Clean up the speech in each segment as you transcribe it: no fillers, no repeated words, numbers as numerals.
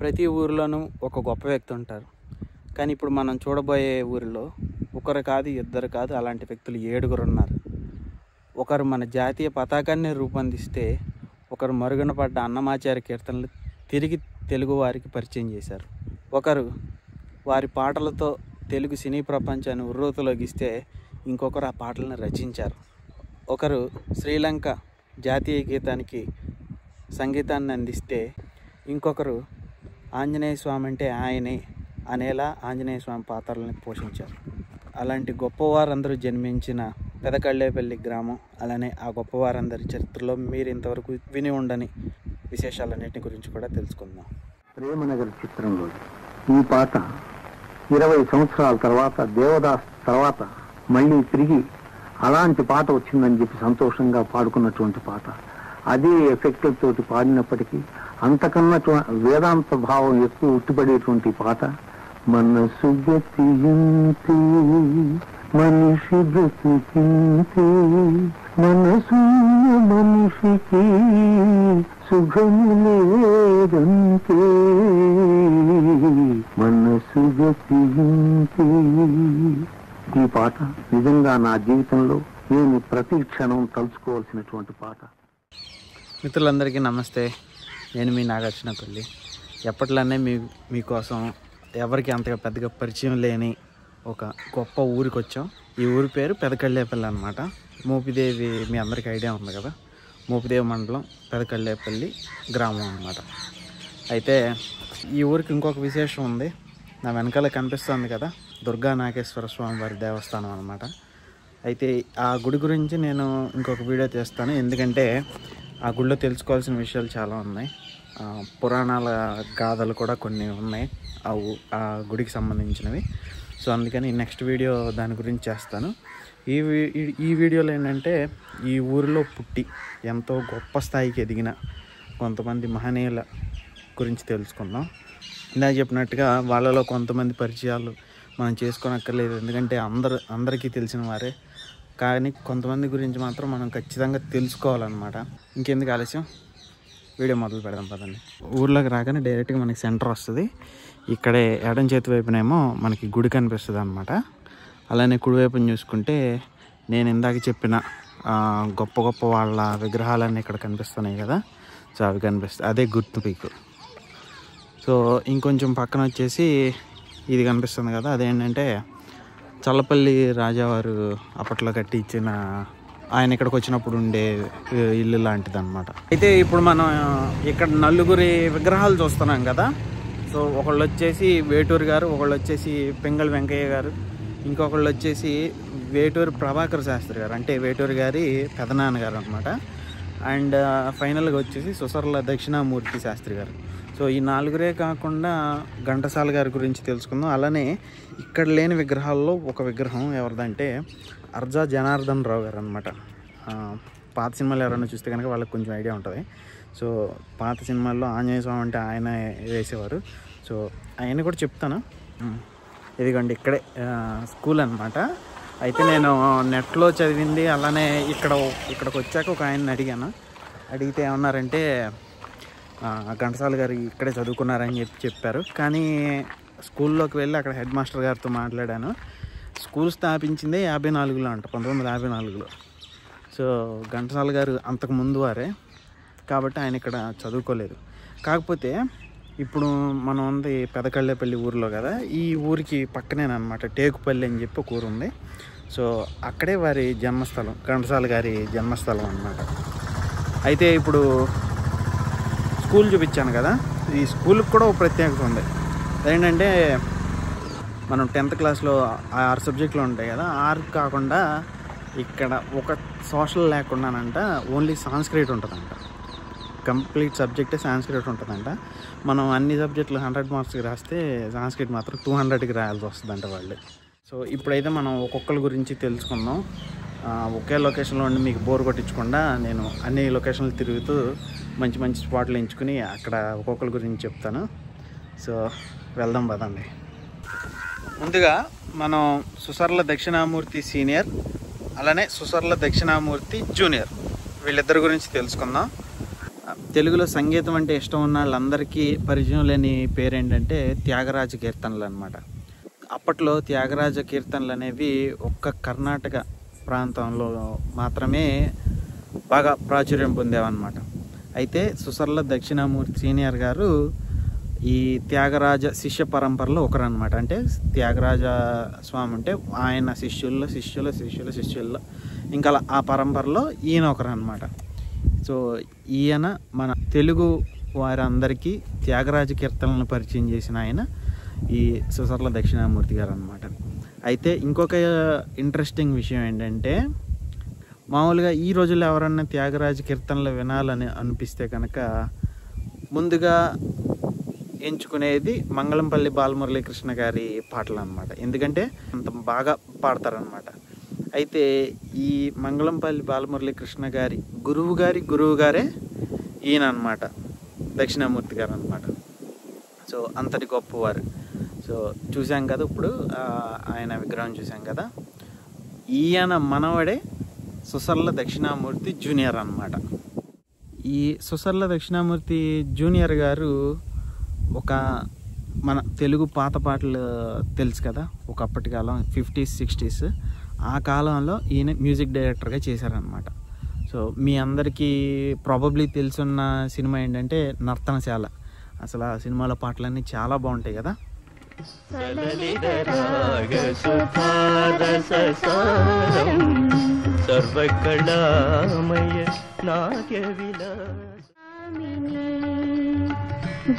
ప్రతి ఊరిలోనూ ఒక గొప్ప వ్యక్తి ఉంటారు. కానీ ఇప్పుడు మనం చూడబోయే ఊరిలో ఒకరు కాదు, ఇద్దరు కాదు, అలాంటి వ్యక్తులు 7 ఉన్నారు. ఒకరు మన జాతీయ పతాకాన్ని రూపొందిస్తే, ఒకరు మరుగున పడ్డ అన్నమాచార్య కీర్తనలు తిరిగి తెలుగు వారికి పరిచయం చేశారు. ఒకరు వారి పాటలతో తెలుగు సినీ ప్రపంచాన్ని ఉర్రూతలోగిస్తే, ఇంకొకరు ఆ పాటలను రచించారు. ఒకరు శ్రీలంక జాతీయ గీతానికి సంగీతాన్ని అందిస్తే, ఇంకొకరు ఆంజనేయ స్వామి అంటే ఆయనే అనేలా ఆంజనేయ స్వామి పాత్రలను పోషించారు. అలాంటి గొప్పవారందరూ జన్మించిన పెదకళ్ళేపల్లి గ్రామం, అలానే ఆ గొప్పవారందరి చరిత్రలో మీరు ఇంతవరకు విని ఉండని విశేషాలన్నింటి గురించి కూడా తెలుసుకుందాం. ప్రేమనగర్ చిత్రంలో ఈ పాట 20 సంవత్సరాల తర్వాత, దేవదాస్ తర్వాత మళ్ళీ తిరిగి అలాంటి పాట వచ్చిందని చెప్పి సంతోషంగా పాడుకున్నటువంటి పాట. అదే ఎఫెక్ట్ తోటి పాడినప్పటికీ అంతకన్నా వేదాంత భావం ఎక్కువ ఉట్టిపడేటువంటి పాట. మనసు గతింతే మనిషి బ్రతికింతే, మనసు మనిషికి సుఖము లేదంతే, మనసు గతింతే. ఈ పాట నిజంగా నా జీవితంలో నేను ప్రతి క్షణం తలుచుకోవాల్సినటువంటి పాట. మిత్రులందరికీ నమస్తే. నేను మీ నాగార్జునపల్లి. ఎప్పట్లానే మీకోసం ఎవరికి అంతగా పెద్దగా పరిచయం లేని ఒక గొప్ప ఊరికి వచ్చాం. ఈ ఊరి పేరు పెదకళ్ళేపల్లి అనమాట. మోపిదేవి మీ అందరికీ ఐడియా ఉంది కదా. మోపిదేవి మండలం పెదకళ్ళేపల్లి గ్రామం అనమాట. అయితే ఈ ఊరికి ఇంకొక విశేషం ఉంది. నా వెనకాల కనిపిస్తుంది కదా, దుర్గా నాగేశ్వర స్వామి వారి దేవస్థానం అనమాట. అయితే ఆ గుడి గురించి నేను ఇంకొక వీడియో చేస్తాను. ఎందుకంటే ఆ గుడిలో తెలుసుకోవాల్సిన విషయాలు చాలా ఉన్నాయి. పురాణాల గాథలు కూడా కొన్ని ఉన్నాయి ఆ గుడికి సంబంధించినవి. సో అందుకని నెక్స్ట్ వీడియో దాని గురించి చేస్తాను. ఈ వీడియోలో ఏంటంటే ఈ ఊరిలో పుట్టి ఎంతో గొప్ప స్థాయికి ఎదిగిన కొంతమంది మహనీయుల గురించి తెలుసుకుందాం. ఇందాక చెప్పినట్టుగా వాళ్ళలో కొంతమంది పరిచయాలు మనం చేసుకోనక్కర్లేదు, ఎందుకంటే అందరికీ తెలిసిన వారే. కానీ కొంతమంది గురించి మాత్రం మనం ఖచ్చితంగా తెలుసుకోవాలన్నమాట. ఇంకెందుకు ఆలస్యం, వీడియో మొదలు పెడదాం పదండి. ఊర్లోకి రాగానే డైరెక్ట్గా మనకి సెంటర్ వస్తుంది. ఇక్కడే ఎడం చేతి వైపునేమో మనకి గుడి కనిపిస్తుంది అనమాట. అలానే కుడివైపుని చూసుకుంటే నేను ఇందాక చెప్పిన గొప్ప గొప్ప వాళ్ళ విగ్రహాలన్నీ ఇక్కడ కనిపిస్తున్నాయి కదా. సో అవి కనిపిస్తాయి, అదే గుర్తు పీకు. సో ఇంకొంచెం పక్కన వచ్చేసి ఇది కనిపిస్తుంది కదా, అదేంటంటే చల్లపల్లి రాజావారు అప్పట్లో కట్టి ఇచ్చిన, ఆయన ఇక్కడికి వచ్చినప్పుడు ఉండే ఇల్లు లాంటిది అనమాట. అయితే ఇప్పుడు మనం ఇక్కడ నలుగురి విగ్రహాలు చూస్తున్నాం కదా. సో ఒకళ్ళు వచ్చేసి వేటూరు గారు, ఒకళ్ళు వచ్చేసి పింగళి వెంకయ్య గారు, ఇంకొకళ్ళు వచ్చేసి వేటూరు ప్రభాకర్ శాస్త్రి గారు, అంటే వేటూరు గారి పెదనాన్నగారు అనమాట. అండ్ ఫైనల్గా వచ్చేసి సుసర్ల దక్షిణామూర్తి శాస్త్రి గారు. సో ఈ నలుగురే కాకుండా ఘంటసాల గారి గురించి తెలుసుకుందాం. అలానే ఇక్కడ లేని విగ్రహాల్లో ఒక విగ్రహం ఎవరిదంటే అర్జా జనార్దన్ రావు గారు అనమాట. పాత సినిమాలు ఎవరైనా చూస్తే కనుక వాళ్ళకి కొంచెం ఐడియా ఉంటుంది. సో పాత సినిమాల్లో ఆంజనేయ స్వామి అంటే ఆయన వేసేవారు. సో ఆయన కూడా చెప్తాను. ఇదిగోండి ఇక్కడే స్కూల్ అనమాట. అయితే నేను నెట్లో చదివింది, అలానే ఇక్కడికి వచ్చాక ఒక ఆయన్ని అడిగితే ఏమన్నారంటే ఘంటసాల గారు ఇక్కడే చదువుకున్నారని చెప్పారు. కానీ స్కూల్లోకి వెళ్ళి అక్కడ హెడ్ మాస్టర్ గారితో మాట్లాడాను. స్కూల్ స్థాపించిందే 54లో అంట, 1954లో. సో ఘంటసాల గారు అంతకు ముందు వారే కాబట్టి ఆయన ఇక్కడ చదువుకోలేదు. కాకపోతే ఇప్పుడు మనం ఉంది పెదకళ్ళేపల్లి ఊరిలో కదా. ఈ ఊరికి పక్కనేనమాట టేకుపల్లి అని చెప్పి ఒక ఊరు ఉంది. సో అక్కడే వారి జన్మస్థలం, ఘంటసాల గారి జన్మస్థలం అన్నమాట. అయితే ఇప్పుడు స్కూల్ చూపించాను కదా, ఈ స్కూల్కి కూడా ఒక ప్రత్యేకత ఉంది. అదేంటంటే మనం 10th క్లాస్లో 6 సబ్జెక్టులు ఉంటాయి కదా, 6 కాకుండా ఇక్కడ ఒక సోషల్ లేకుండానంట ఓన్లీ సాంస్క్రిట్ ఉంటుందంట. కంప్లీట్ సబ్జెక్టే సాంస్క్రిట్ ఉంటుందంట. మనం అన్ని సబ్జెక్టులు 100 మార్క్స్కి రాస్తే సాంస్క్రిట్ మాత్రం 200కి రాయాల్సి వస్తుందంట వాళ్ళు. సో ఇప్పుడైతే మనం ఒక్కొక్కరి గురించి తెలుసుకుందాం. ఒకే లొకేషన్లో ఉండి మీకు బోర్ కొట్టించకుండా నేను అన్ని లొకేషన్లు తిరుగుతూ మంచి మంచి స్పాట్లు ఎంచుకుని అక్కడ ఒక్కొక్కరి గురించి చెప్తాను. సో వెళ్దాం పదండి. ముందుగా మనం సుసర్ల దక్షిణామూర్తి సీనియర్, అలానే సుసర్ల దక్షిణామూర్తి జూనియర్, వీళ్ళిద్దరి గురించి తెలుసుకుందాం. తెలుగులో సంగీతం అంటే ఇష్టం ఉన్న వాళ్ళందరికీ పరిచయం లేని పేరేంటంటే త్యాగరాజ కీర్తనలు అనమాట. అప్పట్లో త్యాగరాజ కీర్తనలు అనేవి ఒక్క కర్ణాటక ప్రాంతంలో మాత్రమే బాగా ప్రాచుర్యం పొందేవన్నమాట. అయితే సుసర్ల దక్షిణామూర్తి సీనియర్ గారు ఈ త్యాగరాజ శిష్య పరంపరలో ఒకరనమాట. అంటే త్యాగరాజ స్వామి అంటే ఆయన శిష్యుల్లో ఇంకా ఆ పరంపరలో ఈయన ఒకరనమాట. సో ఈయన మన తెలుగు వారందరికీ త్యాగరాజ కీర్తనలను పరిచయం చేసిన ఆయన ఈ సుసర్ల దక్షిణామూర్తి గారు అనమాట. అయితే ఇంకొక ఇంట్రెస్టింగ్ విషయం ఏంటంటే, మామూలుగా ఈ రోజుల్లో ఎవరన్నా త్యాగరాజ కీర్తనలు వినాలని అనిపిస్తే కనుక ముందుగా ఎంచుకునేది మంగళంపల్లి బాలమురళీకృష్ణ గారి పాటలు అనమాట. ఎందుకంటే అంత బాగా పాడతారనమాట. అయితే ఈ మంగళంపల్లి బాలమురళీకృష్ణ గారి గురువు గారే ఈయన అనమాట, దక్షిణామూర్తి గారు అనమాట. సో అంతటి గొప్పవారు. సో చూసాం కదా, ఇప్పుడు ఆయన విగ్రహం చూసాం కదా. ఈయన మనవడే సుసర్ల దక్షిణామూర్తి జూనియర్ అనమాట. ఈ సుసర్ల దక్షిణామూర్తి జూనియర్ గారు ఒక మన తెలుగు పాత పాటలు తెలుసు కదా, ఒకప్పటి కాలం 50s 60s ఆ కాలంలో ఈయన మ్యూజిక్ డైరెక్టర్గా చేశారనమాట. సో మీ అందరికీ ప్రాబబ్లీ తెలుసున్న సినిమా ఏంటంటే నర్తనశాల. అసలు ఆ సినిమాలో పాటలన్నీ చాలా బాగుంటాయి కదా.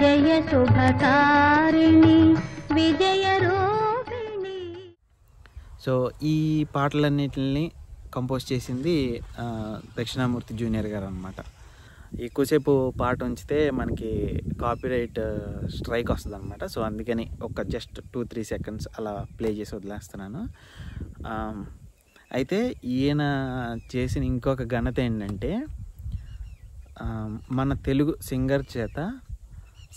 జయ శుభకారిణి విజయ రూపిణి. సో ఈ పాటలన్నిటిని కంపోజ్ చేసింది దక్షిణామూర్తి జూనియర్ గారు అనమాట. ఎక్కువసేపు పాట ఉంచితే మనకి కాపీరైట్ స్ట్రైక్ వస్తుంది అనమాట. సో అందుకని ఒక జస్ట్ 2-3 సెకండ్స్ అలా ప్లే చేసి వదిలేస్తున్నాను. అయితే ఈయన చేసిన ఇంకొక ఘనత ఏంటంటే, మన తెలుగు సింగర్ చేత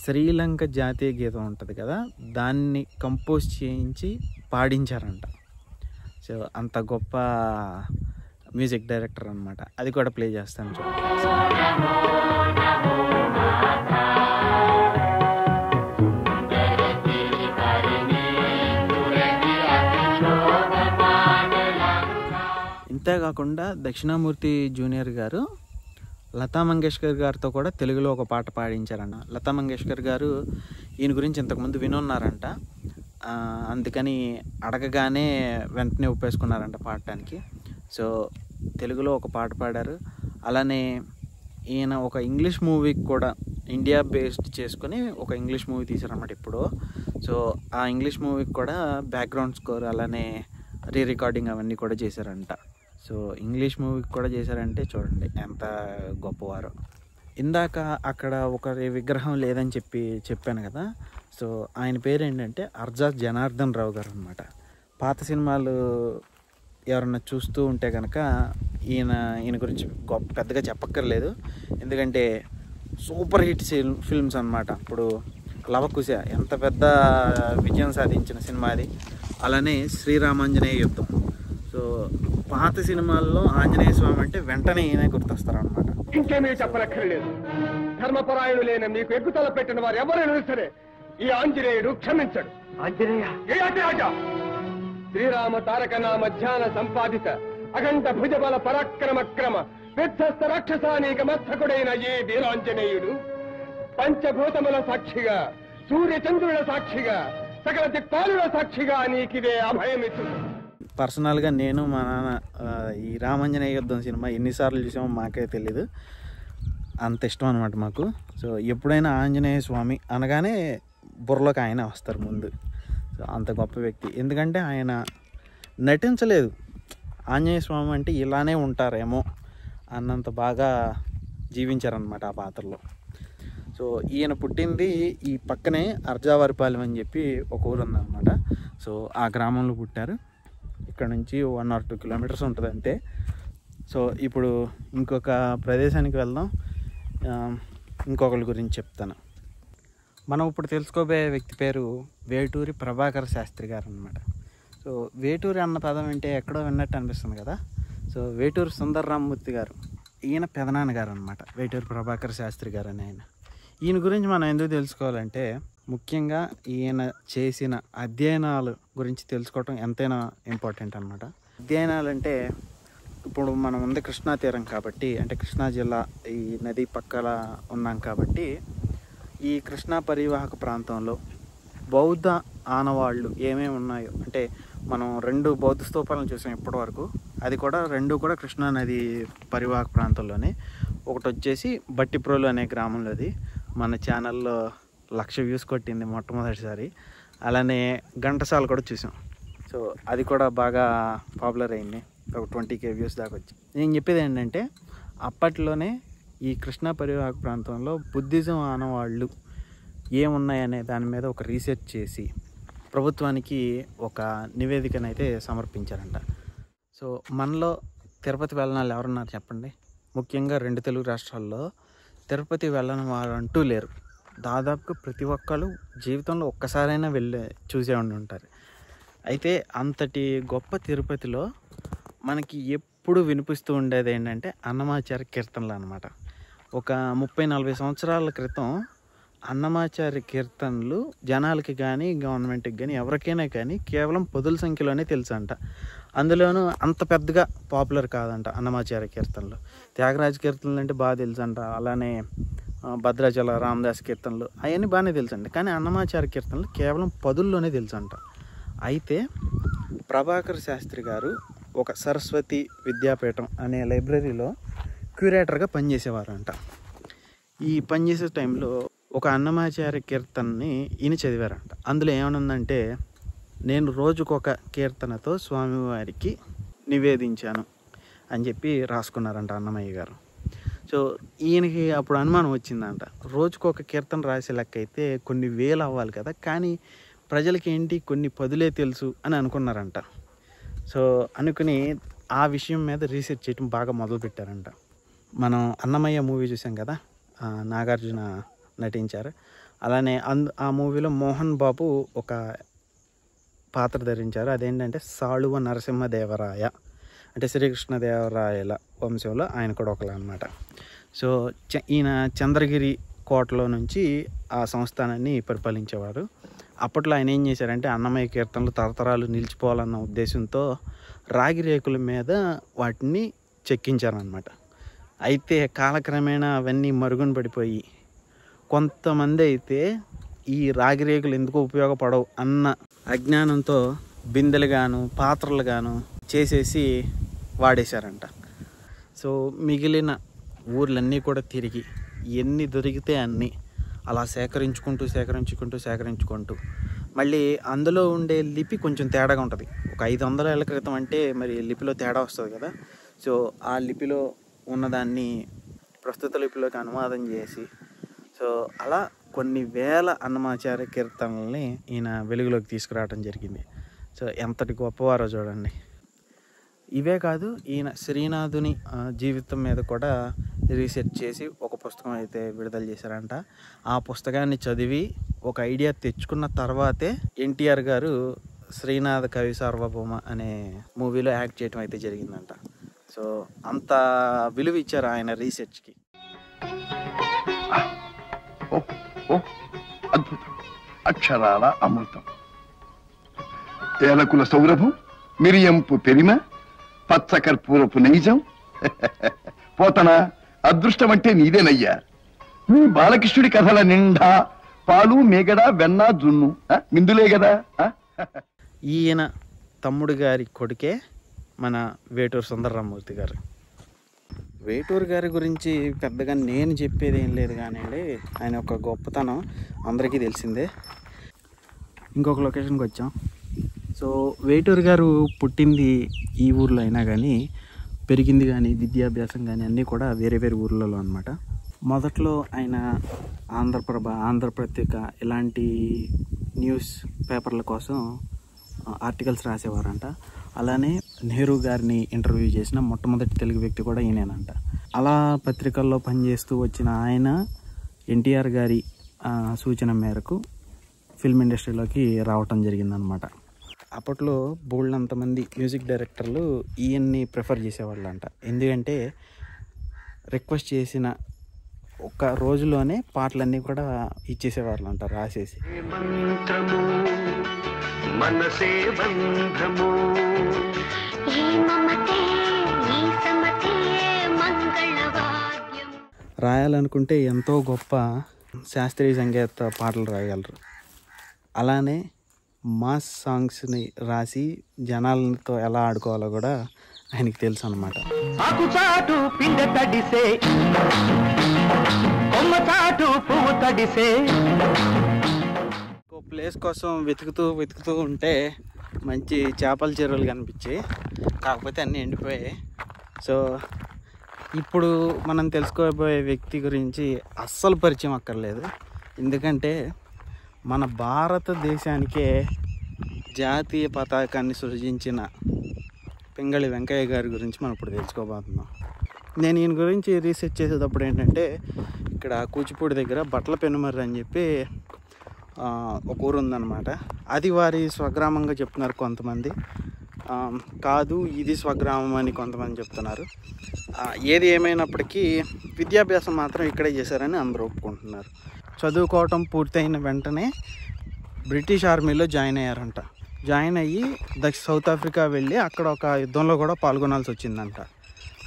శ్రీలంక జాతీయ గీతం ఉంటుంది కదా, దాన్ని కంపోజ్ చేయించి పాడించారంట. సో అంత గొప్ప మ్యూజిక్ డైరెక్టర్ అనమాట. అది కూడా ప్లే చేస్తాను చూడండి. ఇంతేకాకుండా దక్షిణామూర్తి జూనియర్ గారు లతా మంగేష్కర్ గారితో కూడా తెలుగులో ఒక పాట పాడించారన్న. లతా మంగేష్కర్ గారు ఈయన గురించి ఇంతకుముందు వినున్నారంట. అందుకని అడగగానే వెంటనే ఒప్పేసుకున్నారంట పాడటానికి. సో తెలుగులో ఒక పాట పాడారు. అలానే ఈయన ఒక ఇంగ్లీష్ మూవీకి కూడా ఇండియా బేస్డ్ చేసుకుని ఒక ఇంగ్లీష్ మూవీ తీశారన్నమాట ఇప్పుడు. సో ఆ ఇంగ్లీష్ మూవీకి కూడా బ్యాక్గ్రౌండ్ స్కోర్ అలానే రికార్డింగ్ అవన్నీ కూడా చేశారంట. సో ఇంగ్లీష్ మూవీకి కూడా చేశారంటే చూడండి ఎంత గొప్పవారో. ఇందాక అక్కడ ఒకరి విగ్రహం లేదని చెప్పాను కదా. సో ఆయన పేరు ఏంటంటే అర్జా జనార్దన్ రావు గారు అనమాట. పాత సినిమాలు ఎవరన్నా చూస్తూ ఉంటే కనుక ఈయన గురించి పెద్దగా చెప్పక్కర్లేదు. ఎందుకంటే సూపర్ హిట్ ఫిల్మ్స్ అనమాట. ఇప్పుడు లవకుశ ఎంత పెద్ద విజయం సాధించిన సినిమా అది. అలానే శ్రీరామాంజనేయ యుద్ధం. సో పాత సినిమాల్లో ఆంజనేయ స్వామి అంటే వెంటనే ఈయన గుర్తొస్తారు అనమాట. ఇంకేమీ చెప్పనక్కర్లేదు. ధర్మపరాయణులైన మీకు ఎక్కుతల పెట్టిన వారు ఎవరైనా సరే ఈ ఆంజనేయుడు క్షమించడు. ఆంజనేయ శ్రీరామ తారక నామ ధ్యాన సంపాదిత అఖండ భుజబల పరాక్రమ క్రమ విధ్వస్త రాక్షసానీక మస్తకుడైన ఈ వీరాంజనేయుడు పంచభూతముల సాక్షిగా, సూర్యచంద్రుల సాక్షిగా, సకల దిక్పాలుల సాక్షిగా నీకిదే అభయమిచ్చు. పర్సనల్గా నేను మా నాన్న ఈ రామాంజనేయ యుద్ధం సినిమా ఎన్నిసార్లు చూసామో మాకే తెలీదు, అంత ఇష్టం అనమాట మాకు. సో ఎప్పుడైనా ఆంజనేయ స్వామి అనగానే బుర్రలోకి ఆయన వస్తారు ముందు. సో అంత గొప్ప వ్యక్తి. ఎందుకంటే ఆయన నటించలేదు. ఆంజనేయ స్వామి అంటే ఇలానే ఉంటారేమో అన్నంత బాగా జీవించారనమాట ఆ పాత్రలో. సో ఈయన పుట్టింది ఈ పక్కనే అర్జావారిపాలెం అని చెప్పి ఒక ఊరు ఉందన్నమాట. సో ఆ గ్రామంలో పుట్టారు. ఇక్కడ నుంచి 1 or 2 kilometers ఉంటుంది అంతే. సో ఇప్పుడు ఇంకొక ప్రదేశానికి వెళ్దాం. ఇంకొకరి గురించి చెప్తాను. మనం ఇప్పుడు తెలుసుకోబోయే వ్యక్తి పేరు వేటూరి ప్రభాకర శాస్త్రి గారు అనమాట. సో వేటూరి అన్న పదం అంటే ఎక్కడో విన్నట్టు అనిపిస్తుంది కదా. సో వేటూరి సుందరరామమూర్తి గారు ఈయన పెదనాన్నగారు అనమాట, వేటూరి ప్రభాకర్ శాస్త్రి గారు అని ఆయన. ఈయన గురించి మనం ఎందుకు తెలుసుకోవాలంటే ముఖ్యంగా ఈయన చేసిన అధ్యయనాలు గురించి తెలుసుకోవటం ఎంతైనా ఇంపార్టెంట్ అనమాట. అధ్యయనాలు అంటే ఇప్పుడు మనం ఉంది కృష్ణా తీరం కాబట్టి, అంటే కృష్ణా జిల్లా ఈ నది పక్కల ఉన్నాం కాబట్టి ఈ కృష్ణా పరివాహక ప్రాంతంలో బౌద్ధ ఆనవాళ్ళు ఏమేమి ఉన్నాయో, అంటే మనం 2 బౌద్ధ స్తూపాలను చూసాం ఇప్పటివరకు, అది కూడా 2 కూడా కృష్ణా నది పరివాహక ప్రాంతంలోనే. ఒకటి వచ్చేసి బట్టిప్రోలు అనే గ్రామంలోది, మన ఛానల్లో 1,00,000 వ్యూస్ కొట్టింది మొట్టమొదటిసారి. అలానే ఘంటసాల కూడా చూసాం, సో అది కూడా బాగా పాపులర్ అయింది, ఒక 20K వ్యూస్ దాకా వచ్చి. నేను చెప్పేది ఏంటంటే అప్పట్లోనే ఈ కృష్ణా పరివాహక ప్రాంతంలో బుద్ధిజం ఆనవాళ్ళు ఏమున్నాయనే దాని మీద ఒక రీసెర్చ్ చేసి ప్రభుత్వానికి ఒక నివేదికనైతే సమర్పించారంట. సో మనలో తిరుపతి వెళ్ళని వాళ్ళు ఎవరున్నారు చెప్పండి? ముఖ్యంగా 2 తెలుగు రాష్ట్రాల్లో తిరుపతి వెళ్ళని వారు అంటూ లేరు. దాదాపుగా ప్రతి ఒక్కరు జీవితంలో ఒక్కసారైనా చూసే ఉంటారు. అయితే అంతటి గొప్ప తిరుపతిలో మనకి ఎప్పుడు వినిపిస్తూ ఉండేది ఏంటంటే అన్నమాచార్య కీర్తనలు అనమాట. ఒక 30-40 సంవత్సరాల క్రితం అన్నమాచార్య కీర్తనలు జనాలకి కానీ గవర్నమెంట్కి కానీ ఎవరికైనా కానీ కేవలం పదుల సంఖ్యలోనే తెలుసు అంట. అందులోనూ అంత పెద్దగా పాపులర్ కాదంట అన్నమాచార్య కీర్తనలు. త్యాగరాజ కీర్తనలు అంటే బాగా తెలుసు అంట, అలానే భద్రాచల రామదాస్ కీర్తనలు అవన్నీ బాగానే తెలుసు అండి. కానీ అన్నమాచార్య కీర్తనలు కేవలం పదుల్లోనే తెలుసు అంట. అయితే ప్రభాకర్ శాస్త్రి గారు ఒక సరస్వతి విద్యాపీఠం అనే లైబ్రరీలో క్యూరేటర్గా పనిచేసేవారంట. ఈ పనిచేసే టైంలో ఒక అన్నమాచార్య కీర్తనని ఈయన చదివారంట. అందులో ఏమనుందంటే, నేను రోజుకొక కీర్తనతో స్వామివారికి నివేదించాను అని చెప్పి రాసుకున్నారంట అన్నమయ్య గారు. సో ఈయనకి అప్పుడు అనుమానం వచ్చిందంట, రోజుకొక కీర్తన రాసే లెక్క అయితే కొన్ని వేలు అవ్వాలి కదా, కానీ ప్రజలకి ఏంటి కొన్ని పదులే తెలుసు అని అనుకున్నారంట. సో అనుకుని ఆ విషయం మీద రీసెర్చ్ చేయడం బాగా మొదలుపెట్టారంట. మనం అన్నమయ్య మూవీ చూసాం కదా, నాగార్జున నటించారు. అలానే ఆ మూవీలో మోహన్ బాబు ఒక పాత్ర ధరించారు. అదేంటంటే సాళువ నరసింహదేవరాయ, అంటే శ్రీకృష్ణదేవరాయల వంశంలో ఆయన కూడా ఒకలా అనమాట. సో ఈయన చంద్రగిరి కోటలో నుంచి ఆ సంస్థానాన్ని పరిపాలించేవారు. అప్పట్లో ఆయన ఏం చేశారంటే అన్నమయ్య కీర్తనలు తరతరాలు నిలిచిపోవాలన్న ఉద్దేశంతో రాగి రేకుల మీద వాటిని చెక్కించారనమాట. అయితే కాలక్రమేణా అవన్నీ మరుగున పడిపోయి కొంతమంది అయితే ఈ రాగి రేకులు ఎందుకు ఉపయోగపడవు అన్న అజ్ఞానంతో బిందెలు గాను పాత్రలు గాను చేసేసి వాడేశారంట. సో మిగిలిన ఊర్లన్నీ కూడా తిరిగి ఎన్ని దొరికితే అన్నీ అలా సేకరించుకుంటూ మళ్ళీ అందులో ఉండే లిపి కొంచెం తేడాగా ఉంటుంది. ఒక 500 ఏళ్ల క్రితం అంటే మరి లిపిలో తేడా వస్తుంది కదా. సో ఆ లిపిలో ఉన్నదాన్ని ప్రస్తుత లిపిలోకి అనువాదం చేసి, సో అలా కొన్ని వేల అన్నమాచార్య కీర్తనల్ని ఈయన వెలుగులోకి తీసుకురావడం జరిగింది. సో ఎంతటి గొప్పవారో చూడండి. ఇవే కాదు, ఈయన శ్రీనాథుని జీవితం మీద కూడా రీసెర్చ్ చేసి ఒక పుస్తకం అయితే విడుదల చేశారంట. ఆ పుస్తకాన్ని చదివి ఒక ఐడియా తెచ్చుకున్న తర్వాతే ఎన్టీఆర్ గారు శ్రీనాథ కవి సార్వభౌమ అనే మూవీలో యాక్ట్ చేయడం అయితే జరిగిందంట. సో అంత విలువ ఇచ్చారు ఆయన రీసెర్చ్కి. అద్భుతం, అక్షరాల అమృతం. ఏలకుల సౌరభం, మిరియంపు పెరిమ, పచ్చ కర్పూరపు నైజం. పోతనా, అదృష్టం అంటే నీదేనయ్యా. నీ బాలకృష్ణుడి కథల నిండా పాలు మేగడ వెన్న జున్ను మిందులే కదా. ఈయన తమ్ముడు గారి కొడుకే మన వేటూరు సుందరరామూర్తి గారు. వేటూరు గారి గురించి పెద్దగా నేను చెప్పేది ఏం లేదు కానివ్వండి, ఆయన ఒక గొప్పతనం అందరికీ తెలిసిందే. ఇంకొక లొకేషన్కి వచ్చాం. సో వేటూరు గారు పుట్టింది ఈ ఊర్లో అయినా కానీ పెరిగింది కానీ విద్యాభ్యాసం కానీ అన్నీ కూడా వేరే వేరే ఊర్లలో అనమాట. మొదట్లో ఆయన ఆంధ్రప్రభ, ఆంధ్రపత్రిక ఇలాంటి న్యూస్ పేపర్ల కోసం ఆర్టికల్స్ రాసేవారంట. అలానే నెహ్రూ గారిని ఇంటర్వ్యూ చేసిన మొట్టమొదటి తెలుగు వ్యక్తి కూడా ఈయనేనంట. అలా పత్రికల్లో పనిచేస్తూ వచ్చిన ఆయన ఎన్టీఆర్ గారి సూచన మేరకు ఫిల్మ్ ఇండస్ట్రీలోకి రావటం జరిగిందనమాట. అప్పట్లో బోల్డంతమంది మ్యూజిక్ డైరెక్టర్లు ఈయన్ని ప్రిఫర్ చేసేవాళ్ళు అంట. ఎందుకంటే రిక్వెస్ట్ చేసిన ఒక రోజులోనే పాటలన్నీ కూడా ఇచ్చేసేవాళ్ళు అంట రాసేసి. రాయాలనుకుంటే ఎంతో గొప్ప శాస్త్రీయ సంగీత పాటలు రాయగలరు. అలానే మాస్ సాంగ్స్ని రాసి జనాలతో ఎలా ఆడుకోవాలో కూడా ఆయనకి తెలుసు అన్నమాట. ప్లేస్ కోసం వెతుకుతూ ఉంటే మంచి చేపల చెరువులు కనిపించాయి. కాకపోతే అన్నీ ఎండిపోయాయి. సో ఇప్పుడు మనం తెలుసుకోబోయే వ్యక్తి గురించి అస్సలు పరిచయం అక్కర్లేదు. ఎందుకంటే మన భారతదేశానికే జాతీయ పతాకాన్ని సృజించిన పింగళి వెంకయ్య గారి గురించి మనం ఇప్పుడు తెలుసుకోబోతున్నాం. నేను ఈయన గురించి రీసెర్చ్ చేసేటప్పుడు ఏంటంటే, ఇక్కడ కూచిపూడి దగ్గర బట్ల పెనుమర్రి అని చెప్పి ఒక ఊరు ఉందన్నమాట. అది వారి స్వగ్రామంగా చెప్తున్నారు కొంతమంది, కాదు ఇది స్వగ్రామం అని కొంతమంది చెప్తున్నారు. ఏది ఏమైనప్పటికీ విద్యాభ్యాసం మాత్రం ఇక్కడే చేశారని అందరూ ఒప్పుకుంటున్నారు. చదువుకోవటం పూర్తయిన వెంటనే బ్రిటిష్ ఆర్మీలో జాయిన్ అయ్యారంట. జాయిన్ అయ్యి సౌత్ ఆఫ్రికా వెళ్ళి అక్కడ ఒక యుద్ధంలో కూడా పాల్గొనాల్సి వచ్చిందంట.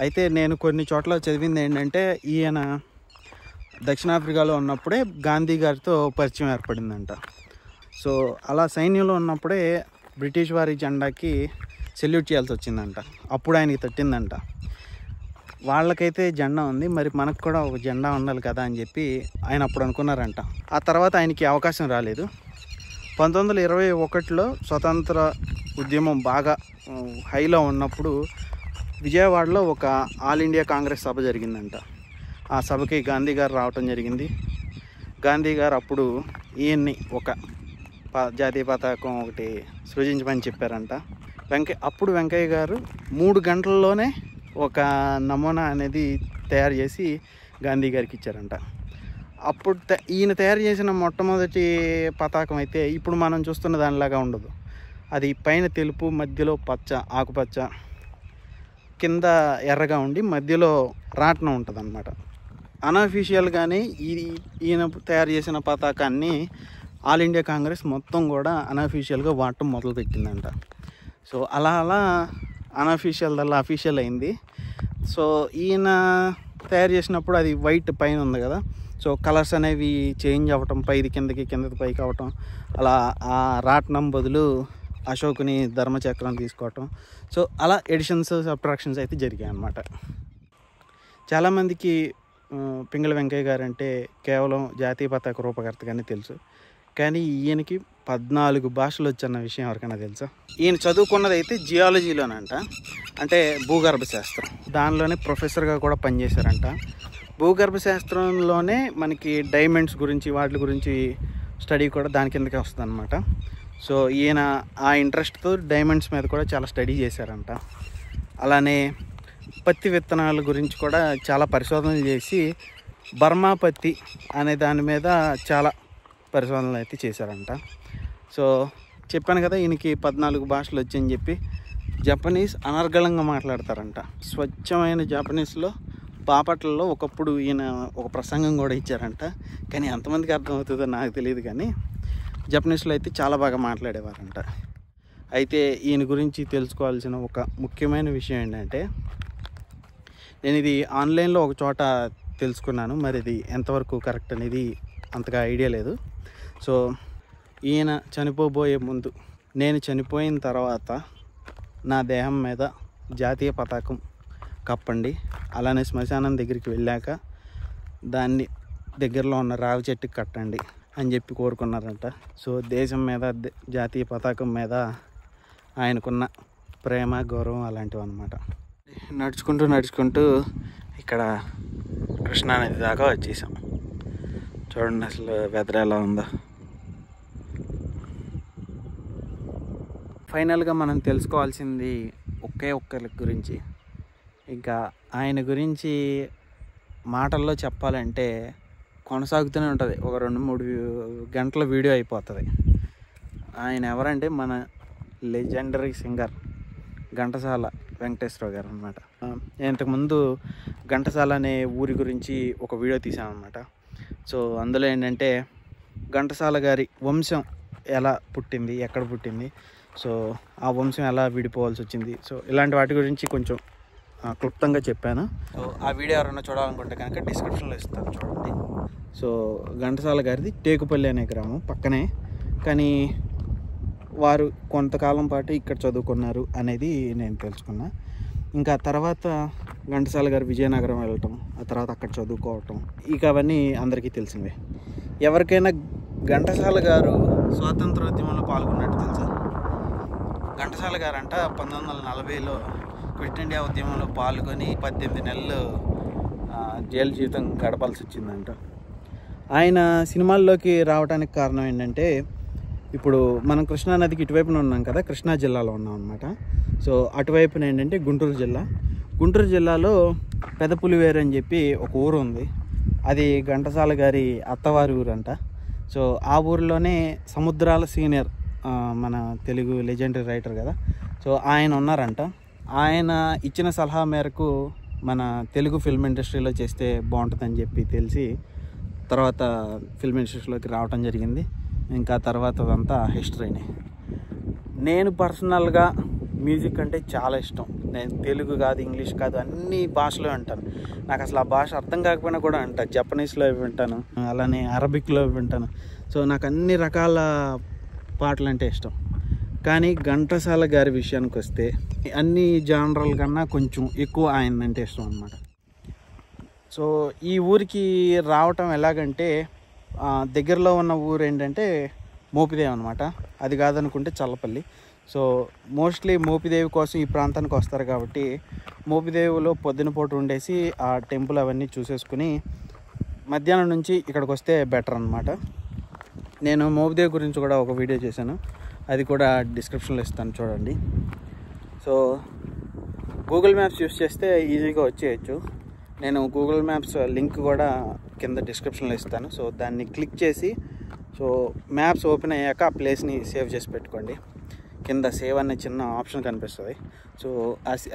అయితే నేను కొన్ని చోట్ల చదివింది ఏంటంటే, ఈయన దక్షిణాఫ్రికాలో ఉన్నప్పుడే గాంధీ గారితో పరిచయం ఏర్పడిందంట. సో అలా సైన్యంలో ఉన్నప్పుడే బ్రిటిష్ వారి జెండాకి సెల్యూట్ చేయాల్సి వచ్చిందంట. అప్పుడు ఆయనకి తట్టిందంట, వాళ్ళకైతే జెండా ఉంది, మరి మనకు కూడా ఒక జెండా ఉండాలి కదా అని చెప్పి ఆయన అప్పుడు అనుకున్నారంట. ఆ తర్వాత ఆయనకి అవకాశం రాలేదు. 1921లో స్వతంత్ర ఉద్యమం బాగా హైలో ఉన్నప్పుడు విజయవాడలో ఒక ఆల్ ఇండియా కాంగ్రెస్ సభ జరిగిందంట. ఆ సభకి గాంధీ గారు రావటం జరిగింది. గాంధీ గారు అప్పుడు ఈయన్ని ఒక జాతీయ పతాకం ఒకటి సృజించమని చెప్పారంట. అప్పుడు వెంకయ్య గారు 3 గంటల్లోనే ఒక నమూనా అనేది తయారు చేసి గాంధీ గారికి ఇచ్చారంట. అప్పుడు ఈయన తయారు చేసిన మొట్టమొదటి పతాకం అయితే ఇప్పుడు మనం చూస్తున్న దానిలాగా ఉండదు. అది పైన తెలుపు, మధ్యలో పచ్చ, ఆకుపచ్చ, కింద ఎర్రగా ఉండి మధ్యలో రాట్నం ఉంటుంది అన్నమాట. అన్అఫీషియల్గానే ఈయన తయారు చేసిన పతాకాన్ని ఆల్ ఇండియా కాంగ్రెస్ మొత్తం కూడా అన్అఫీషియల్గా వాడటం మొదలుపెట్టిందంట. సో అలా అన్అఫీషియల్దల్లా అఫీషియల్ అయింది. సో ఈయన తయారు చేసినప్పుడు అది వైట్ పైన ఉంది కదా, సో కలర్స్ అనేవి చేంజ్ అవ్వటం, పైది కిందకి, కిందకి పైకి అవ్వటం, అలా ఆ రాట్నం బదులు అశోకుని ధర్మచక్రం తీసుకోవటం. సో అలా ఎడిషన్స్, సబ్ట్రాక్షన్స్ అయితే జరిగాయి అన్నమాట. చాలామందికి పింగళి వెంకయ్య గారు అంటే కేవలం జాతీయ పతాక రూపకర్తగానే తెలుసు. కానీ ఈయనకి 14 భాషలు వచ్చన్న విషయం ఎవరికైనా తెలుసా? ఈయన చదువుకున్నది అయితే జియాలజీలోనంట, అంటే భూగర్భ శాస్త్రం. దానిలోనే ప్రొఫెసర్గా కూడా పనిచేశారంట. భూగర్భ శాస్త్రంలోనే మనకి డైమండ్స్ గురించి, వాటి గురించి స్టడీ కూడా దాని కిందకే వస్తుంది అనమాట. సో ఈయన ఆ ఇంట్రెస్ట్తో డైమండ్స్ మీద కూడా చాలా స్టడీ చేశారంట. అలానే పత్తి విత్తనాల గురించి కూడా చాలా పరిశోధనలు చేసి బర్మా పత్తి అనే దాని మీద చాలా పరిశోధనలు అయితే చేశారంట. సో చెప్పాను కదా, ఈయనకి 14 భాషలు వచ్చని చెప్పి. జపనీస్ అనర్గళంగా మాట్లాడతారంట. స్వచ్ఛమైన జపనీస్లో బాపట్లలో ఒకప్పుడు ఈయన ఒక ప్రసంగం కూడా ఇచ్చారంట. కానీ ఎంతమందికి అర్థమవుతుందో నాకు తెలియదు, కానీ జపనీస్లో అయితే చాలా బాగా మాట్లాడేవారంట. అయితే ఈయన గురించి తెలుసుకోవాల్సిన ఒక ముఖ్యమైన విషయం ఏంటంటే, నేను ఇది ఆన్లైన్లో ఒక చోట తెలుసుకున్నాను, మరి ఇది ఎంతవరకు కరెక్ట్ అనేది అంతగా ఐడియా లేదు. సో ఈయన చనిపోబోయే ముందు, నేను చనిపోయిన తర్వాత నా దేహం మీద జాతీయ పతాకం కప్పండి, అలానే శ్మశానం దగ్గరికి వెళ్ళాక దాన్ని దగ్గరలో ఉన్న రావి చెట్టుకి కట్టండి అని చెప్పి కోరుకున్నారంట. సో దేశం మీద, జాతీయ పతాకం మీద ఆయనకున్న ప్రేమ, గౌరవం అలాంటివి అన్నమాట. నడుచుకుంటూ ఇక్కడ కృష్ణానది దాకా వచ్చేసాం. చూడండి అసలు వెదర్ ఎలా ఉందో. ఫైనల్గా మనం తెలుసుకోవాల్సింది ఒక్కరి గురించి. ఇంకా ఆయన గురించి మాటల్లో చెప్పాలంటే కొనసాగుతూనే ఉంటుంది. ఒక 2-3 గంటల వీడియో అయిపోతుంది. ఆయన ఎవరంటే మన లెజెండరీ సింగర్ ఘంటసాల వెంకటేశ్వరరావు గారు అనమాట. నేను ఇంతకుముందు ఘంటసాల అనే ఊరి గురించి ఒక వీడియో తీసాను అనమాట. సో అందులో ఏంటంటే ఘంటసాల గారి వంశం ఎలా పుట్టింది, ఎక్కడ పుట్టింది, సో ఆ వంశం ఎలా విడిపోవాల్సి వచ్చింది, సో ఇలాంటి వాటి గురించి కొంచెం క్లుప్తంగా చెప్పాను. సో ఆ వీడియో ఎవరైనా చూడాలనుకుంటే కనుక డిస్క్రిప్షన్లో ఇస్తాను, చూడండి. సో ఘంటసాల గారిది టేకుపల్లి అనే గ్రామం పక్కనే, కానీ వారు కొంతకాలం పాటు ఇక్కడ చదువుకున్నారు అనేది నేను తెలుసుకున్నా. ఇంకా తర్వాత ఘంటసాల గారు విజయనగరం వెళ్ళటం, ఆ తర్వాత అక్కడ చదువుకోవటం, ఇక అవన్నీ అందరికీ తెలిసినవే. ఎవరికైనా ఘంటసాల గారు స్వాతంత్రోద్యమంలో పాల్గొన్నట్టు తెలుసా? ఘంటసాల గారు అంట 1940లో క్విట్ ఇండియా ఉద్యమంలో పాల్గొని 18 నెలలు జైలు జీవితం గడపాల్సి వచ్చిందంట. ఆయన సినిమాల్లోకి రావడానికి కారణం ఏంటంటే, ఇప్పుడు మనం కృష్ణానదికి ఇటువైపున ఉన్నాం కదా, కృష్ణా జిల్లాలో ఉన్నాం అనమాట. సో అటువైపున ఏంటంటే గుంటూరు జిల్లాలో పెదపులివేరు అని చెప్పి ఒక ఊరు ఉంది. అది ఘంటసాల గారి అత్తవారి ఊరు అంట. సో ఆ ఊరిలోనే సముద్రాల సీనియర్ మన తెలుగు లెజెండరీ రైటర్ కదా, సో ఆయన ఉన్నారంట. ఆయన ఇచ్చిన సలహా మేరకు మన తెలుగు ఫిల్మ్ ఇండస్ట్రీలో చేస్తే బాగుంటుందని చెప్పి తెలిసి తర్వాత ఫిల్మ్ ఇండస్ట్రీలోకి రావడం జరిగింది. ఇంకా తర్వాత అదంతా హిస్టరీనే. నేను పర్సనల్గా మ్యూజిక్ అంటే చాలా ఇష్టం. నేను తెలుగు కాదు, ఇంగ్లీష్ కాదు, అన్ని భాషలో వింటాను. నాకు అసలు ఆ భాష అర్థం కాకపోయినా కూడా వింటాను. జపనీస్లో వింటాను, అలానే అరబిక్లో వింటాను. సో నాకు అన్ని రకాల పాటలు అంటే ఇష్టం. కానీ ఘంటసాల గారి విషయానికి వస్తే అన్ని జానరల్ కన్నా కొంచెం ఎక్కువ ఆయన అంటే ఇష్టం అన్నమాట. సో ఈ ఊరికి రావటం ఎలాగంటే, దగ్గరలో ఉన్న ఊరు ఏంటంటే మోపిదేవి అనమాట. అది కాదనుకుంటే చల్లపల్లి. సో మోస్ట్లీ మోపిదేవి కోసం ఈ ప్రాంతానికి వస్తారు కాబట్టి మోపిదేవిలో పొద్దునపూట ఉండేసి ఆ టెంపుల్ అవన్నీ చూసేసుకుని మధ్యాహ్నం నుంచి ఇక్కడికి వస్తే బెటర్ అనమాట. నేను మోపిదేవి గురించి కూడా ఒక వీడియో చేశాను, అది కూడా డిస్క్రిప్షన్లో ఇస్తాను, చూడండి. సో గూగుల్ మ్యాప్స్ యూస్ చేస్తే ఈజీగా వచ్చేయచ్చు. నేను గూగుల్ మ్యాప్స్ లింక్ కూడా కింద డిస్క్రిప్షన్లో ఇస్తాను. సో దాన్ని క్లిక్ చేసి, సో మ్యాప్స్ ఓపెన్ అయ్యాక ఆ ప్లేస్ని సేవ్ చేసి పెట్టుకోండి. కింద సేవ్ అనే చిన్న ఆప్షన్ కనిపిస్తుంది. సో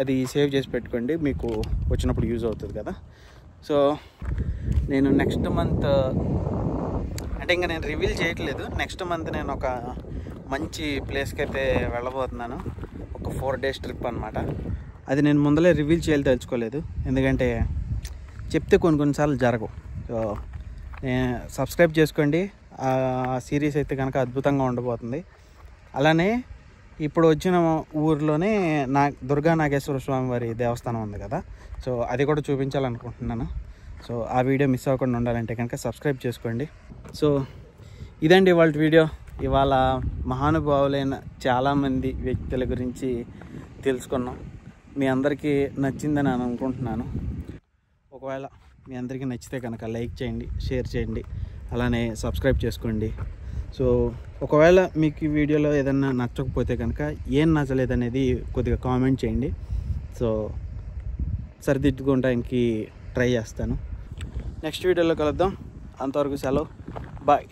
అది సేవ్ చేసి పెట్టుకోండి, మీకు వచ్చినప్పుడు యూజ్ అవుతుంది కదా. సో నేను నెక్స్ట్ మంత్ అంటే ఇంకా నేను రివీల్ చేయట్లేదు, నెక్స్ట్ మంత్ నేను ఒక మంచి ప్లేస్కి అయితే వెళ్ళబోతున్నాను. ఒక 4 days ట్రిప్ అనమాట. అది నేను ముందలే రివీల్ చేయాలి తెలుసుకోలేదు, ఎందుకంటే చెప్తే కొన్నిసార్లు జరగవు. సో సబ్స్క్రైబ్ చేసుకోండి. ఆ సిరీస్ అయితే కనుక అద్భుతంగా ఉండబోతుంది. అలానే ఇప్పుడు వచ్చిన ఊరిలోనే దుర్గా నాగేశ్వర స్వామి వారి దేవస్థానం ఉంది కదా, సో అది కూడా చూపించాలనుకుంటున్నాను. సో ఆ వీడియో మిస్ అవ్వకుండా ఉండాలంటే కనుక సబ్స్క్రైబ్ చేసుకోండి. సో ఇదండి ఇవాళ వీడియో. ఇవాళ మహానుభావులైన చాలామంది వ్యక్తుల గురించి తెలుసుకున్నాం. మీ అందరికీ నచ్చిందని నేను అనుకుంటున్నాను. ఒకవేళ మీ అందరికీ నచ్చితే కనుక లైక్ చేయండి, షేర్ చేయండి, అలానే సబ్స్క్రైబ్ చేసుకోండి. సో ఒకవేళ మీకు ఈ వీడియోలో ఏదన్నా నచ్చకపోతే కనుక ఏం నచ్చలేదనేది కొద్దిగా కామెంట్ చేయండి. సో సరిదిద్దుకోవడానికి ట్రై చేస్తాను. నెక్స్ట్ వీడియోలో కలుద్దాం. అంతవరకు సెలవు, బాయ్.